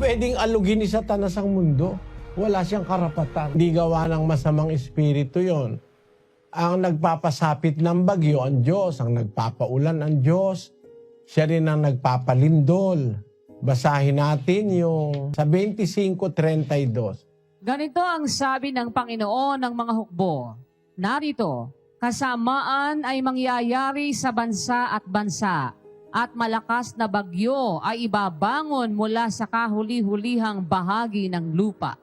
pwedeng alugin ni Satanas ang mundo. Wala siyang karapatan. Hindi gawa ng masamang espiritu yon. Ang nagpapasapit ng bagyo, ang Diyos. Ang nagpapaulan, ang Diyos. Siya rin ang nagpapalindol. Basahin natin yung sa 25:32. Ganito ang sabi ng Panginoon ng mga hukbo. Narito, kasamaan ay mangyayari sa bansa at malakas na bagyo ay ibabangon mula sa kahuli-hulihang bahagi ng lupa.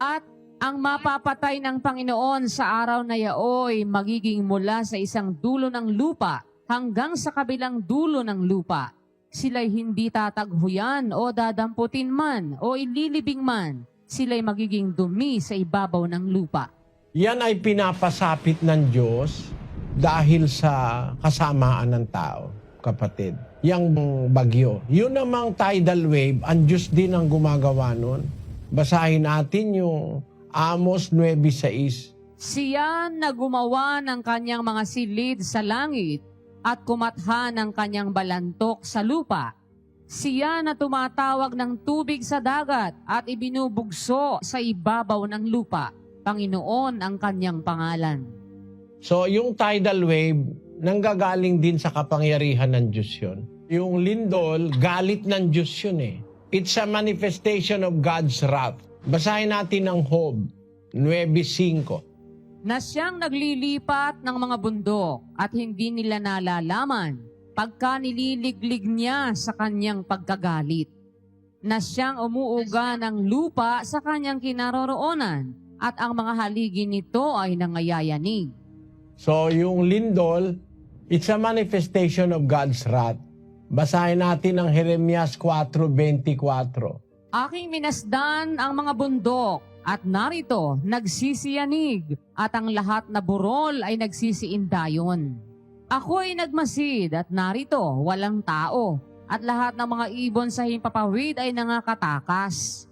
At ang mapapatay ng Panginoon sa araw na yaoy magiging mula sa isang dulo ng lupa hanggang sa kabilang dulo ng lupa. Sila'y hindi tataghuyan o dadamputin man o ililibing man. Sila'y magiging dumi sa ibabaw ng lupa. Yan ay pinapasapit ng Diyos dahil sa kasamaan ng tao, kapatid. Yang bagyo. Yun namang tidal wave, ang Diyos din ang gumagawa nun. Basahin natin yung Amos 9:6. Siya na gumawa ng kanyang mga silid sa langit at kumatha ng kanyang balantok sa lupa. Siya na tumatawag ng tubig sa dagat at ibinubugso sa ibabaw ng lupa. Panginoon ang kanyang pangalan. So yung tidal wave, nanggagaling din sa kapangyarihan ng Diyos yun. Yung lindol, galit ng Diyos yun eh. It's a manifestation of God's wrath. Basahin natin ang Job 9:5. Na siyang naglilipat ng mga bundok at hindi nila nalalaman pagka nililiglig niya sa kanyang pagkagalit. Na siyang umuuga ng lupa sa kanyang kinaroroonan at ang mga haligi nito ay nangayayanig. So yung lindol, it's a manifestation of God's wrath. Basahin natin ang Jeremias 4:24. Aking minasdan ang mga bundok at narito nagsisiyanig at ang lahat na burol ay nagsisiindayon. Ako'y nagmasid at narito walang tao at lahat ng mga ibon sa himpapawid ay nangakatakas.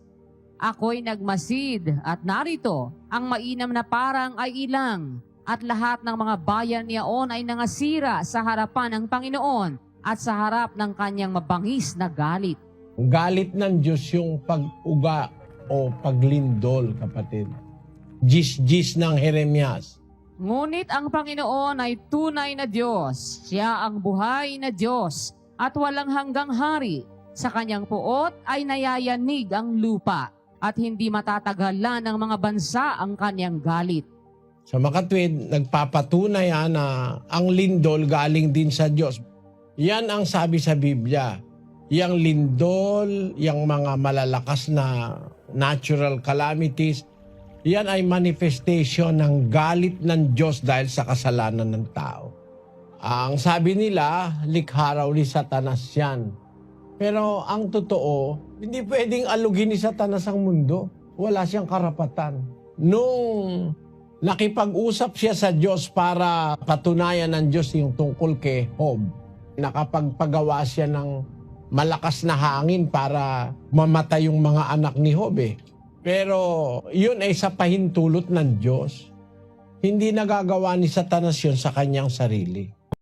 Ako'y nagmasid at narito ang mainam na parang ay ilang at lahat ng mga bayan niyaon ay nangasira sa harapan ng Panginoon at sa harap ng kanyang mabangis na galit. Galit ng Diyos yung pag-uga o paglindol, kapatid. Gis-gis ng Jeremias. Ngunit ang Panginoon ay tunay na Diyos. Siya ang buhay na Diyos at walang hanggang hari. Sa kanyang puot ay nayayanig ang lupa at hindi matatagalan ng mga bansa ang kanyang galit. Sa makatwid, nagpapatunay na ang lindol galing din sa Diyos. Yan ang sabi sa Biblia. Yang lindol, yang mga malalakas na natural calamities, yan ay manifestation ng galit ng Diyos dahil sa kasalanan ng tao. Ang sabi nila, likha raw ni Satanas yan. Pero ang totoo, hindi pwedeng alugin ni Satanas ang mundo. Wala siyang karapatan. Nung nakipag-usap siya sa Diyos para patunayan ng Diyos yung tungkol kay Job, nakapagpagawa siya ng malakas na hangin para mamatay yung mga anak ni Job eh. Pero yun ay sa pahintulot ng Diyos. Hindi nagagawa ni Satanas yun sa kanyang sarili.